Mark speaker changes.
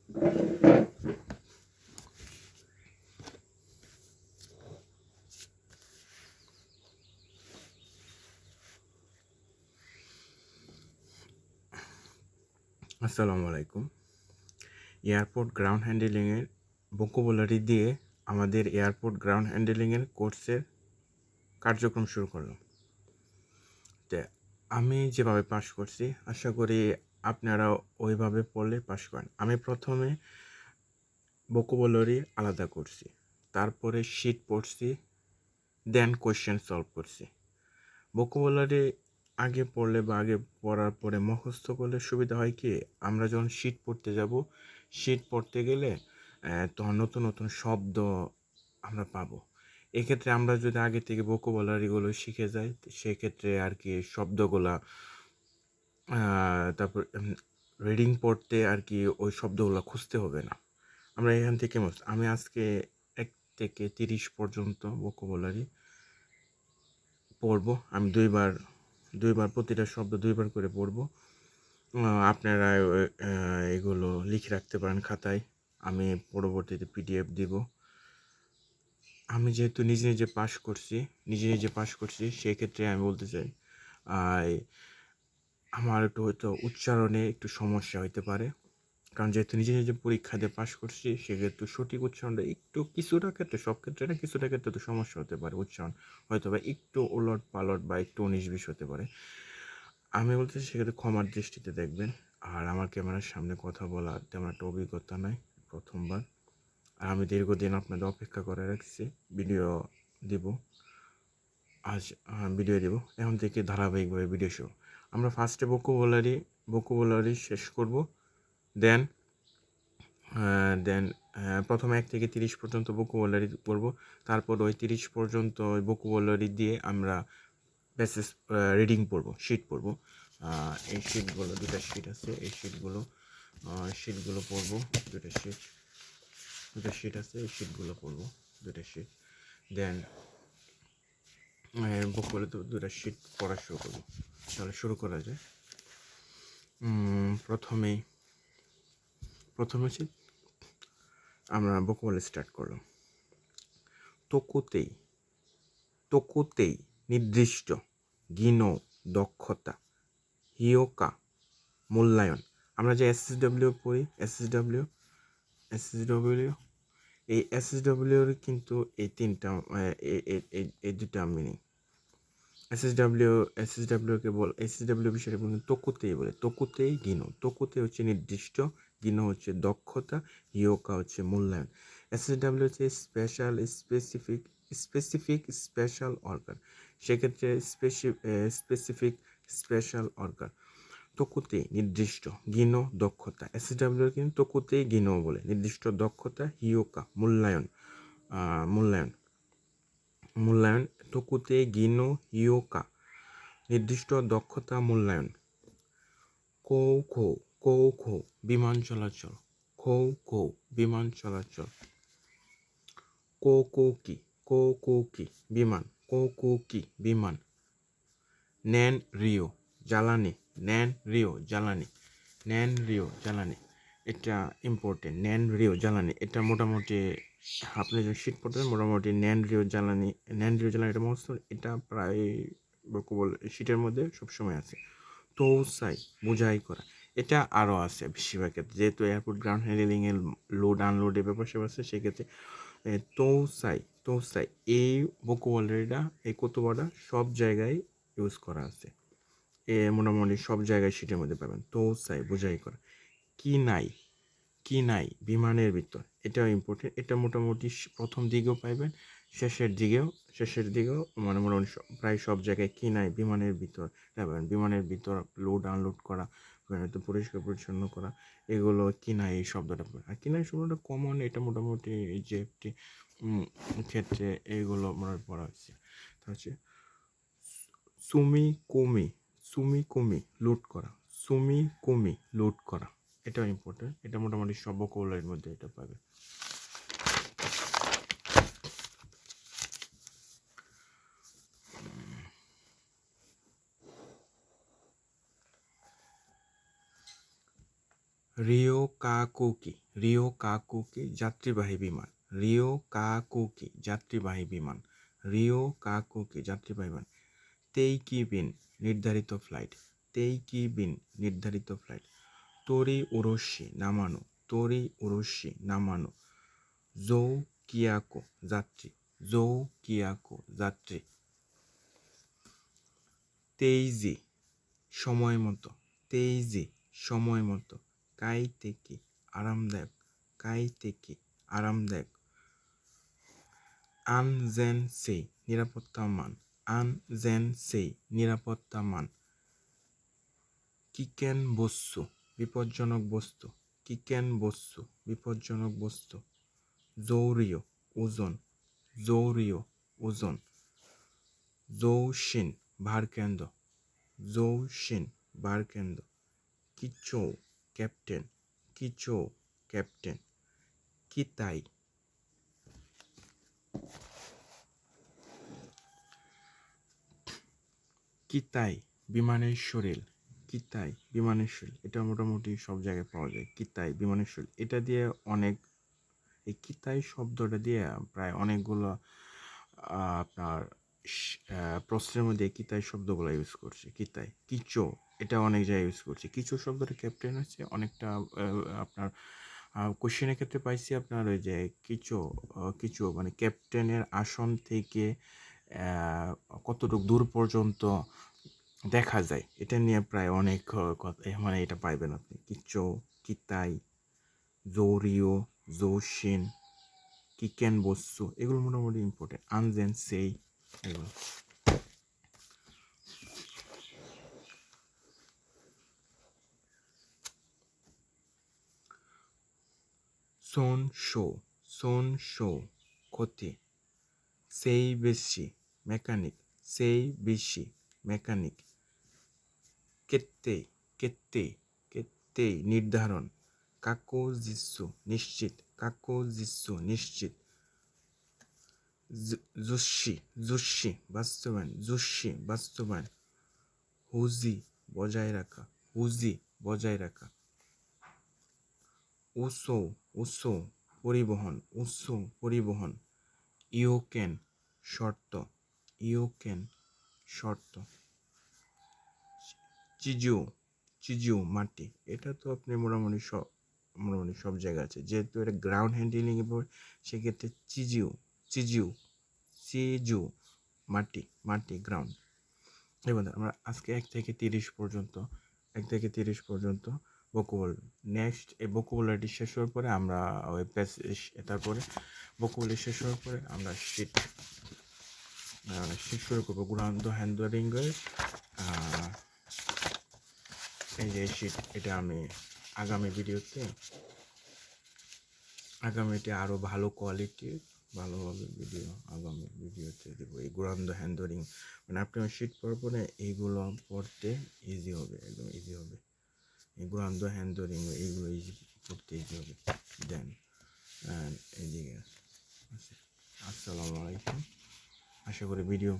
Speaker 1: আসসালামু আলাইকুম। Airport ground হ্যান্ডেলিংয়ের vocabulary দিয়ে আমাদের এয়ারপোর্ট গ্রাউন্ড হ্যান্ডেলিংয়ের কোর্সের কার্যক্রম শুরু করলাম। তো আমি যেভাবে পাস করছি, আশা করি আপনারা ওইভাবে পড়লে পাস করেন। আমি প্রথমে ভোকাবুলারি আলাদা করছি, তারপরে শিট পড়ছি, দেন কোয়েশ্চেন সলভ করছি। ভোকাবুলারি আগে পড়লে বা আগে পড়ার পরে মুখস্থ করলে সুবিধা হয় কি, আমরা যখন শিট পড়তে যাব, শিট পড়তে গেলে তখন নতুন নতুন শব্দ আমরা পাবো। এক্ষেত্রে আমরা যদি আগে থেকে ভোকাবুলারিগুলো শিখে যাই, সেক্ষেত্রে আর কি শব্দগুলা তারপর রিডিং পড়তে আর কি ওই শব্দগুলো খুঁজতে হবে না। আমরা এখান থেকে আমি আজকে 1 থেকে 30 পর্যন্ত ভোকাবুলারি পড়বো। আমি দুইবার প্রতিটা শব্দ দুইবার করে পড়বো। আপনারা এগুলো লিখে রাখতে পারেন খাতায়। আমি পরবর্তীতে পিডিএফ দিব। আমি যেহেতু নিজে পাস করছি সেক্ষেত্রে আমি বলতে চাই আমার একটু হয়তো উচ্চারণে একটু সমস্যা হতে পারে, কারণ যেহেতু নিজে পরীক্ষা দিয়ে পাস করছি, সেক্ষেত্রে সঠিক উচ্চারণটা একটু কিছুটা ক্ষেত্রে, সব ক্ষেত্রে না, কিছুটা ক্ষেত্রে তো সমস্যা হতে পারে। উচ্চারণ হয়তো বা একটু ওলট পালট বা একটু 19-20 হতে পারে। আমি বলতেছি সেক্ষেত্রে ক্ষমার দৃষ্টিতে দেখবেন। আর আমার ক্যামেরার সামনে কথা বলার তেমন একটা অভিজ্ঞতা নাই, প্রথমবার। আর আমি দীর্ঘদিন আপনাদের অপেক্ষা করে রাখছি, ভিডিও দিব। আজ ভিডিও দেব, এখন থেকে ধারাবাহিকভাবে ভিডিও শো। আমরা ফার্স্টে ভোকাবুলারি শেষ করব, দেন প্রথমে 1 থেকে 30 পর্যন্ত ভোকাবুলারি পড়ব। তারপর ওই 30 পর্যন্ত ওই ভোকাবুলারি দিয়ে আমরা প্যাসেজ রিডিং পড়ব, শিট পড়ব। এই শিটগুলো, দুটো শিট আছে, এই শিটগুলো পড়ব। দুটো শিট আছে, এই শিটগুলো পড়ব, দুটো শিট। দেন ভোকাবুলারি দুটো শিট পড়া শুরু করব। তাহলে শুরু করা যায়। প্রথমে হচ্ছে আমরা ভোকাবুলারি স্টার্ট করলাম। তোকোতেই নির্দিষ্ট, গিন, দক্ষতা, হিয়োকা, মূল্যায়ন। আমরা যে এসএসডব্লিউ পড়ি, এসএসডব্লিউ এই এসএসডব্লিউর কিন্তু এই তিনটা এই দুটা মিনিং। এসএসডব্লিউ বিষয়টা বলুন, তোকুতেই বলে, তোকুতেই গিনো। তোকুতে হচ্ছে নির্দিষ্ট, গিনো হচ্ছে দক্ষতা, হিয়োকা হচ্ছে মূল্যায়ন। এসএসডব্লিউ হচ্ছে স্পেশাল অর্গান, সেক্ষেত্রে স্পেসিফিক স্পেশাল অর্গান। তোকুতেই নির্দিষ্ট, গিনো দক্ষতা। এসএসডব্লিউ কিন্তু তোকুতেই গিনো বলে, নির্দিষ্ট দক্ষতা, হিয়োকা মূল্যায়ন। তোকুতে গিনো হিয়োকা, নির্দিষ্ট দক্ষতা, মূল্যায়ন। কৌ বিমান চলাচল, বিমান চলাচল। কোকি বিমান। নেন রিও জ্বালানি, এটা ইম্পর্টেন্ট। নেন রিও জ্বালানি, এটা মোটামুটি আপনি যখন শীত পড়তেন, মোটামুটি নেন রিও জ্বালানি এটা মস্ত, এটা প্রায় শীতের মধ্যে সবসময় আছে। তৌসাই বোঝাই করা, এটা আরও আছে বেশিরভাগ ক্ষেত্রে, যেহেতু এয়ারপোর্ট গ্রাউন্ড হ্যান্ডেলিংয়ের লোড আনলোডের ব্যাপার স্যাপার আছে, সেক্ষেত্রে তৌসাই এই ভোকাবুলারিটা, এই কতবারটা সব জায়গায় ইউজ করা আছে। মোটামুটি সব জায়গায় শীতের মধ্যে পাবেন। তৌসাই বোঝাই করা। কি নাই বিমানের ভিতর, এটাও ইম্পর্টেন্ট। এটা মোটামুটি প্রথম দিকেও পাইবেন, শেষের দিকেও মানে মোটামুটি প্রায় সব জায়গায় কি নাই বিমানের ভিতর পাবেন। বিমানের ভিতর লোড আনলোড করা, তো পরিষ্কার পরিচ্ছন্ন করা, এগুলো কি নাই এই শব্দটা। আর কি নাই শব্দটা কমন, এটা মোটামুটি এই যে একটি ক্ষেত্রে এইগুলো মনে পড়া হচ্ছে। তা হচ্ছে সুমি কুমি লুট করা, এটাও ইম্পর্টেন্ট। এটা মোটামুটি সব ভোকাবুলারির মধ্যে এটা পাবে। রিও কাকুকি যাত্রীবাহী বিমান, রিও কাকুকি যাত্রীবাহী বিমান, রিও কাকুকি যাত্রীবাহী বিমান। তেইকিবিন নির্ধারিত ফ্লাইট, তেইকিবিন নির্ধারিত ফ্লাইট। তোরি উরুশি নামানো, তোরি উরুশি নামানো। জৌ কিয়াকো যাত্রী, জৌ কিয়াকো যাত্রী। তেইজি সময় মতো, তেইজি সময় মতো। কাইতেকি আরামদায়ক, কাইতেকি আরামদায়ক। আনজেনসেই নিরাপত্তা মান, আনজেনসেই নিরাপত্তা মান। কিকেন বস্তু বিপজ্জনক বস্তু, কিকেন বস্তু বিপজ্জনক বস্তু। জৌরীয় ওজন, জৌরীয় ওজন। জৌশিন ভারকেন্দ্র, জৌশিন ভারকেন্দ্র। কিচৌ ক্যাপ্টেন, কিচৌ ক্যাপ্টেন। কিতাই কিতাই বিমানের শরীর, কিতাই বিমানের শরীর। এটা মোটামুটি সব জায়গায় পাওয়া যায়, কিতাই বিমানের শরীর। এটা দিয়ে অনেক, এই কিতাই শব্দটা দিয়ে প্রায় অনেকগুলো আপনার প্রশ্নের মধ্যে কিতাই শব্দগুলো ইউজ করছে। কিতাই, কিচো, এটা অনেক জায়গায় ইউজ করছে। কিচো শব্দটা ক্যাপ্টেন হচ্ছে অনেকটা আপনার কোশ্চেনের ক্ষেত্রে পাইছি আপনার ওই যে কিচো, কিচো মানে ক্যাপ্টেনের আসন থেকে কতটুকু দূর পর্যন্ত দেখা যায়, এটা নিয়ে প্রায় অনেক কথা, মানে এটা পাইবেন আপনি। কিচো, কিতাই, জৌরিও, জৌশিন, কিকেন বস্তু, এগুলো মোটামুটি ইম্পর্টেন্ট। আনজেন সেই এগুলো। সোন শো, সোন শো ক্ষতি। সেই বেশি মেকানিক, সেই বেশি মেকানিক। কেত্তে, কেত্তে, কেত্তে নির্ধারণ। কাকো জিসু নিশ্চিত, কাকো জিসু নিশ্চিত। জুসি, জুসি বাস্তবায়ন, জুসি বাস্তবায়ন। হুজি বজায় রাখা, হুজি বজায় রাখা। উসো, উসো পরিবহন, উসো পরিবহন। ইউকেন শর্ত, ইউকেন শর্ত। চিজু, চিজু মাটি। এটা তো আপনি মোটামুটি সব জায়গায় আছে, যেহেতু এটা গ্রাউন্ড হ্যান্ডলিং এ পড়ে, সেক্ষেত্রে চিজু, চিজু, চিজু মাটি, মাটি গ্রাউন্ড। এবার আমরা আজকে 1 থেকে 30 পর্যন্ত, 1 থেকে 30 পর্যন্ত ভোকাবুল। নেক্সট এই ভোকাবুলারিটি শেষ হওয়ার পরে আমরা ওই প্যাসেজ, তারপরে ভোকাবুলারি শেষ হওয়ার পরে আমরা শিট শুরু করবো। গ্রাউন্ড হ্যান্ডলিংয়ের এই যে শিট, এটা আমি আগামী ভিডিওতে আরও ভালো কোয়ালিটির ভালোভাবে আগামী ভিডিওতে দেবো। এই গ্রাউন্ড হ্যান্ডলিং মানে আপনি শিট পড়ার পরে এইগুলো পড়তে ইজি হবে, একদম ইজি হবে। এই গ্রাউন্ড হ্যান্ডলিং এইগুলো ইজি পড়তে ইজি হবে। দেন এইদিকে আসসালামু আলাইকুম। আশা করি ভিডিও